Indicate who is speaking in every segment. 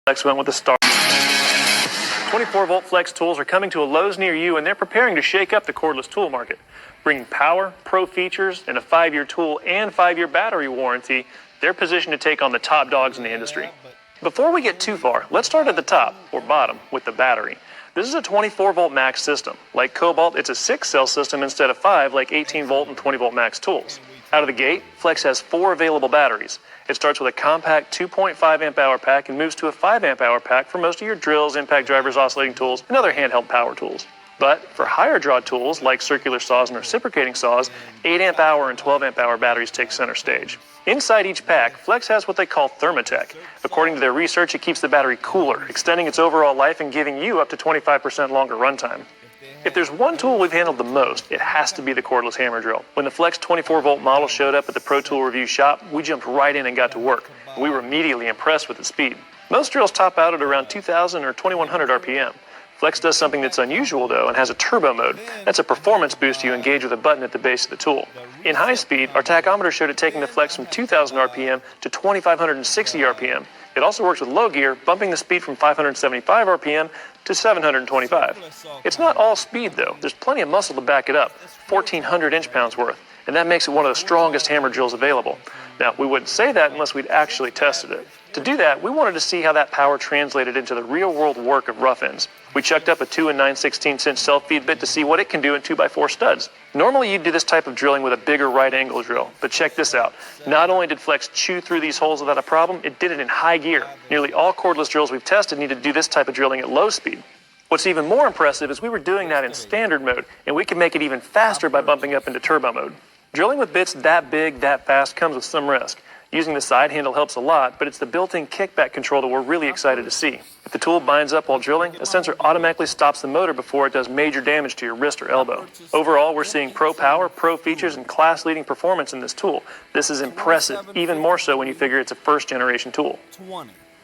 Speaker 1: Flex went with the Starlock. 24-volt flex tools are coming to a Lowe's near you, and they're preparing to shake up the cordless tool market. Bringing power, pro features, and a 5-year tool and 5-year battery warranty, they're positioned to take on the top dogs in the industry. Before we get too far, let's start at the top, or bottom, with the battery. This is a 24-volt max system. Like Cobalt, it's a 6-cell system instead of 5 like 18-volt and 20-volt max tools. Out of the gate, Flex has 4 available batteries. It starts with a compact 2.5 amp-hour pack and moves to a 5 amp-hour pack for most of your drills, impact drivers, oscillating tools, and other handheld power tools. But for higher draw tools like circular saws and reciprocating saws, 8 amp-hour and 12 amp-hour batteries take center stage. Inside each pack, Flex has what they call Thermatech. According to their research, it keeps the battery cooler, extending its overall life and giving you up to 25% longer runtime. If there's one tool we've handled the most, it has to be the cordless hammer drill. When the Flex 24-volt model showed up at the Pro Tool Review shop, we jumped right in and got to work. We were immediately impressed with the speed. Most drills top out at around 2,000 or 2,100 RPM. Flex does something that's unusual though and has a turbo mode. That's a performance boost you engage with a button at the base of the tool. In high speed, our tachometer showed it taking the Flex from 2,000 RPM to 2,560 RPM. It also works with low gear, bumping the speed from 575 RPM to 725. It's not all speed though. There's plenty of muscle to back it up, 1,400 inch-pounds worth, and that makes it one of the strongest hammer drills available. Now, we wouldn't say that unless we'd actually tested it. To do that, we wanted to see how that power translated into the real-world work of rough ends. We chucked up a 2 9/16 inch self-feed bit to see what it can do in 2x4 studs. Normally, you'd do this type of drilling with a bigger right-angle drill, but check this out. Not only did Flex chew through these holes without a problem, it did it in high gear. Nearly all cordless drills we've tested need to do this type of drilling at low speed. What's even more impressive is we were doing that in standard mode, and we can make it even faster by bumping up into turbo mode. Drilling with bits that big, that fast comes with some risk. Using the side handle helps a lot, but it's the built-in kickback control that we're really excited to see. If the tool binds up while drilling, a sensor automatically stops the motor before it does major damage to your wrist or elbow. Overall, we're seeing pro power, pro features, and class-leading performance in this tool. This is impressive, even more so when you figure it's a first-generation tool.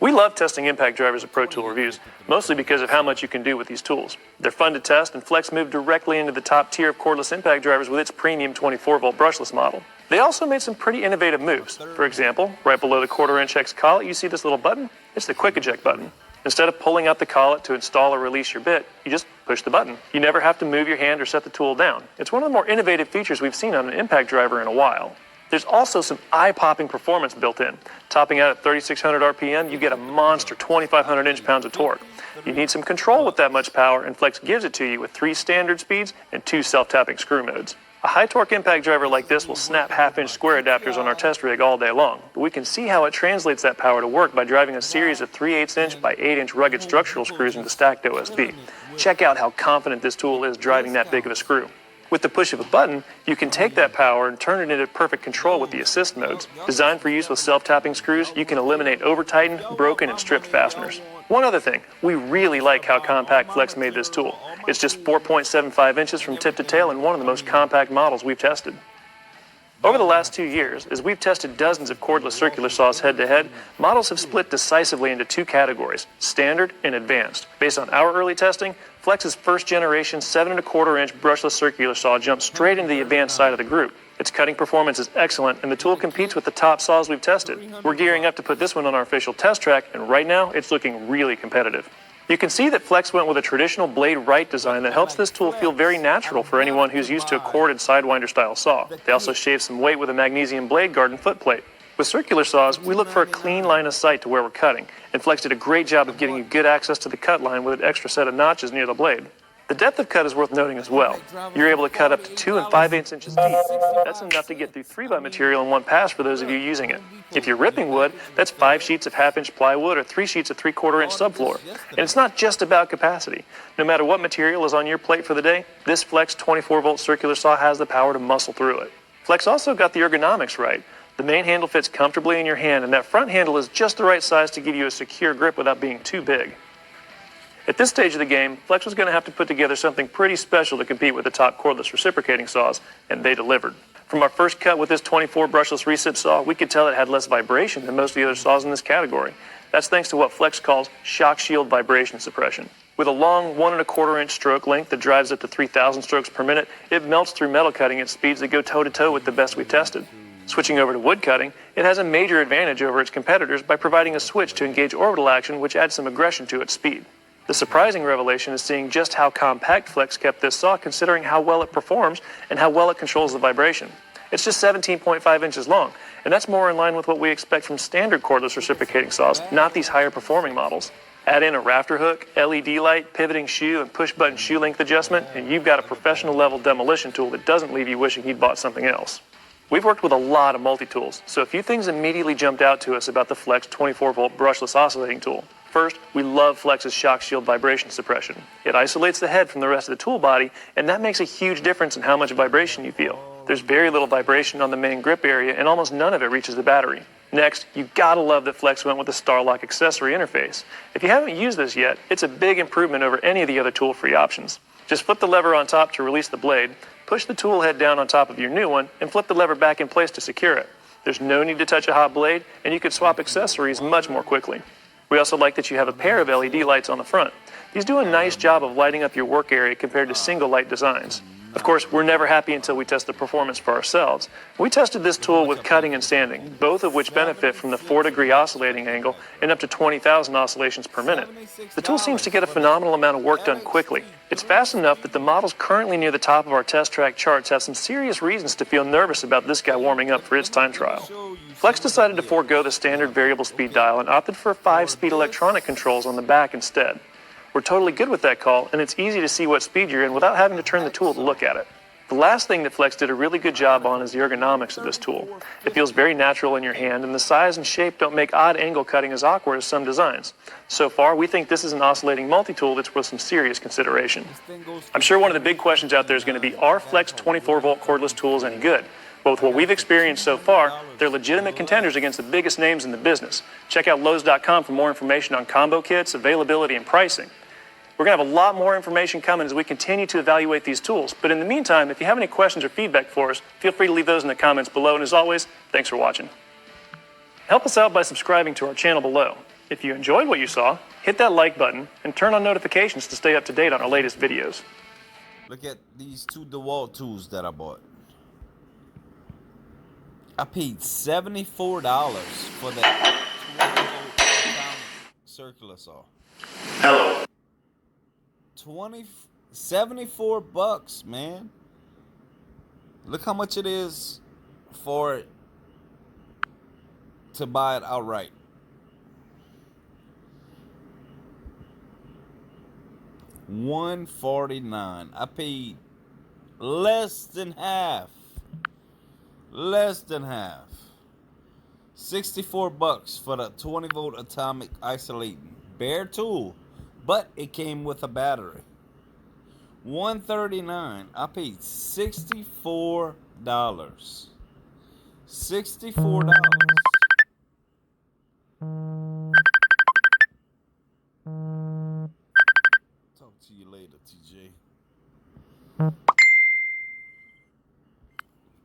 Speaker 1: We love testing impact drivers at Pro Tool Reviews, mostly because of how much you can do with these tools. They're fun to test, and Flex moved directly into the top tier of cordless impact drivers with its premium 24-volt brushless model. They also made some pretty innovative moves. For example, right below the 1/4-inch X collet, you see this little button? It's the quick eject button. Instead of pulling out the collet to install or release your bit, you just push the button. You never have to move your hand or set the tool down. It's one of the more innovative features we've seen on an impact driver in a while. There's also some eye-popping performance built in. Topping out at 3,600 RPM, you get a monster 2,500 inch-pounds of torque. You need some control with that much power, and Flex gives it to you with 3 standard speeds and 2 self-tapping screw modes. A high-torque impact driver like this will snap half-inch square adapters on our test rig all day long, but we can see how it translates that power to work by driving a series of 3/8 inch by 8 inch rugged structural screws into stacked OSB. Check out how confident this tool is driving that big of a screw. With the push of a button, you can take that power and turn it into perfect control with the assist modes. Designed for use with self-tapping screws, you can eliminate over-tightened, broken, and stripped fasteners. One other thing, we really like how compact Flex made this tool. It's just 4.75 inches from tip to tail and one of the most compact models we've tested. Over the last 2 years, as we've tested dozens of cordless circular saws head-to-head, models have split decisively into 2 categories, standard and advanced. Based on our early testing, Flex's first-generation 7 1/4 inch brushless circular saw jumps straight into the advanced side of the group. Its cutting performance is excellent, and the tool competes with the top saws we've tested. We're gearing up to put this one on our official test track, and right now, it's looking really competitive. You can see that Flex went with a traditional blade right design that helps this tool feel very natural for anyone who's used to a corded sidewinder style saw. They also shaved some weight with a magnesium blade guard and foot plate. With circular saws, we look for a clean line of sight to where we're cutting, and Flex did a great job of giving you good access to the cut line with an extra set of notches near the blade. The depth of cut is worth noting as well. You're able to cut up to 2 5/8 inches deep. That's enough to get through 3x material in one pass for those of you using it. If you're ripping wood, that's 5 sheets of 1/2 inch plywood or 3 sheets of 3/4 inch subfloor. And it's not just about capacity. No matter what material is on your plate for the day, this Flex 24-volt circular saw has the power to muscle through it. Flex also got the ergonomics right. The main handle fits comfortably in your hand, and that front handle is just the right size to give you a secure grip without being too big. At this stage of the game, Flex was going to have to put together something pretty special to compete with the top cordless reciprocating saws, and they delivered. From our first cut with this 24 brushless recip saw, we could tell it had less vibration than most of the other saws in this category. That's thanks to what Flex calls shock shield vibration suppression. With a long 1 1/4 inch stroke length that drives up to 3,000 strokes per minute, it melts through metal cutting at speeds that go toe-to-toe with the best we tested. Switching over to wood cutting, it has a major advantage over its competitors by providing a switch to engage orbital action, which adds some aggression to its speed. The surprising revelation is seeing just how compact Flex kept this saw, considering how well it performs and how well it controls the vibration. It's just 17.5 inches long, and that's more in line with what we expect from standard cordless reciprocating saws, not these higher performing models. Add in a rafter hook, LED light, pivoting shoe, and push-button shoe length adjustment, and you've got a professional-level demolition tool that doesn't leave you wishing you'd bought something else. We've worked with a lot of multi-tools, so a few things immediately jumped out to us about the Flex 24-volt brushless oscillating tool. First, we love Flex's shock shield vibration suppression. It isolates the head from the rest of the tool body, and that makes a huge difference in how much vibration you feel. There's very little vibration on the main grip area, and almost none of it reaches the battery. Next, you gotta love that Flex went with the Starlock accessory interface. If you haven't used this yet, it's a big improvement over any of the other tool-free options. Just flip the lever on top to release the blade, push the tool head down on top of your new one, and flip the lever back in place to secure it. There's no need to touch a hot blade, and you can swap accessories much more quickly. We also like that you have a pair of LED lights on the front. These do a nice job of lighting up your work area compared to single light designs. Of course, we're never happy until we test the performance for ourselves. We tested this tool with cutting and sanding, both of which benefit from the 4-degree oscillating angle and up to 20,000 oscillations per minute. The tool seems to get a phenomenal amount of work done quickly. It's fast enough that the models currently near the top of our test track charts have some serious reasons to feel nervous about this guy warming up for its time trial. Flex decided to forego the standard variable speed dial and opted for 5-speed electronic controls on the back instead. We're totally good with that call, and it's easy to see what speed you're in without having to turn the tool to look at it. The last thing that Flex did a really good job on is the ergonomics of this tool. It feels very natural in your hand, and the size and shape don't make odd angle cutting as awkward as some designs. So far, we think this is an oscillating multi-tool that's worth some serious consideration. I'm sure one of the big questions out there is going to be, are Flex 24-volt cordless tools any good? But with what we've experienced so far, they're legitimate contenders against the biggest names in the business. Check out Lowe's.com for more information on combo kits, availability, and pricing. We're going to have a lot more information coming as we continue to evaluate these tools. But in the meantime, if you have any questions or feedback for us, feel free to leave those in the comments below. And as always, thanks for watching. Help us out by subscribing to our channel below. If you enjoyed what you saw, hit that like button and turn on notifications to stay up to date on our latest videos.
Speaker 2: Look at these two DeWalt tools that I bought. I paid $74 for that 20-volt circular saw.
Speaker 1: Hello.
Speaker 2: 74 bucks, man. Look how much it is for it to buy it outright. $149. I paid less than half. Less than half. 64 bucks for the 20-volt atomic isolating bare tool, but it came with a battery. $139. I paid $64. $64. Talk to you later, TJ.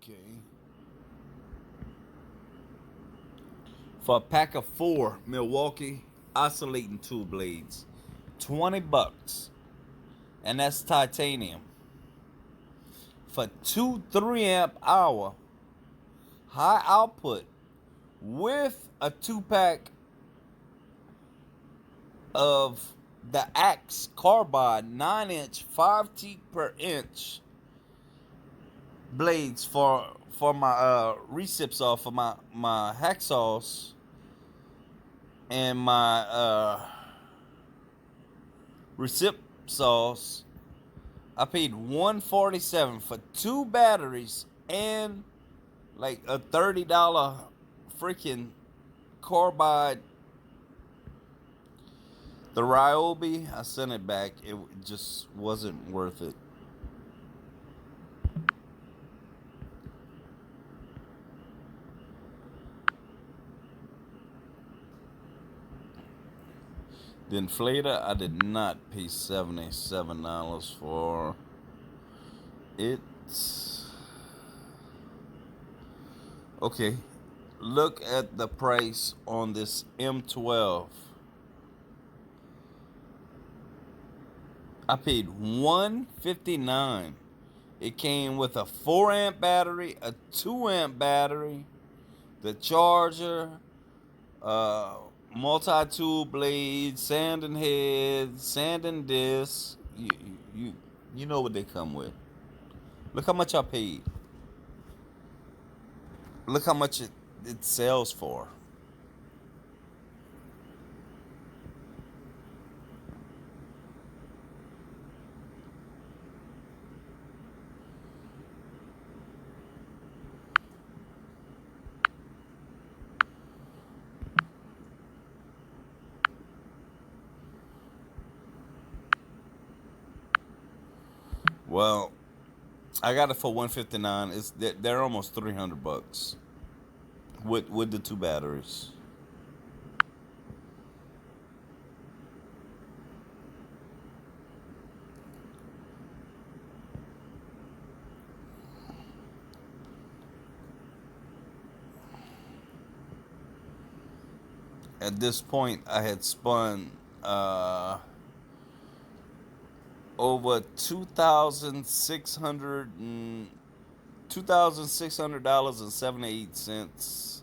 Speaker 2: Okay. For a pack of 4 Milwaukee oscillating tool blades, 20 bucks, and that's titanium. For 2 3-amp hour high output with a 2-pack of the Axe Carbide 9-inch 5 teeth per inch blades for my recip saw, for my hacksaws and my recip saws. I paid $147 for 2 batteries and like a $30 freaking carbide. The Ryobi, I sent it back. It just wasn't worth it. The inflator, I did not pay $77 for it. Okay, look at the price on this M12. I paid $159 It came with a 4 amp battery, a 2 amp battery, the charger, multi-tool blade, sanding head, sanding disc. You know what they come with. Look how much I paid. Look how much it sells for. Well, I got it for $159. They're almost $300 with the 2 batteries. At this point, I had spun over $2,600.78,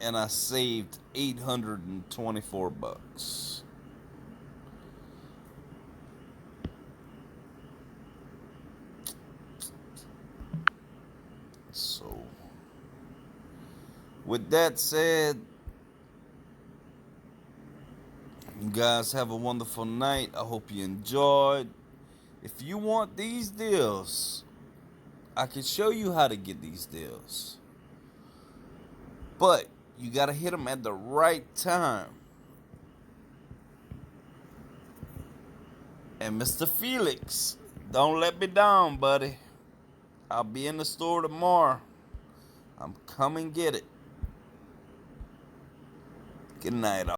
Speaker 2: and I saved $824. So, with that said, you guys have a wonderful night. I hope you enjoyed. If you want these deals, I can show you how to get these deals. But you got to hit them at the right time. And Mr. Felix, don't let me down, buddy. I'll be in the store tomorrow. I'm coming get it. Good night, all.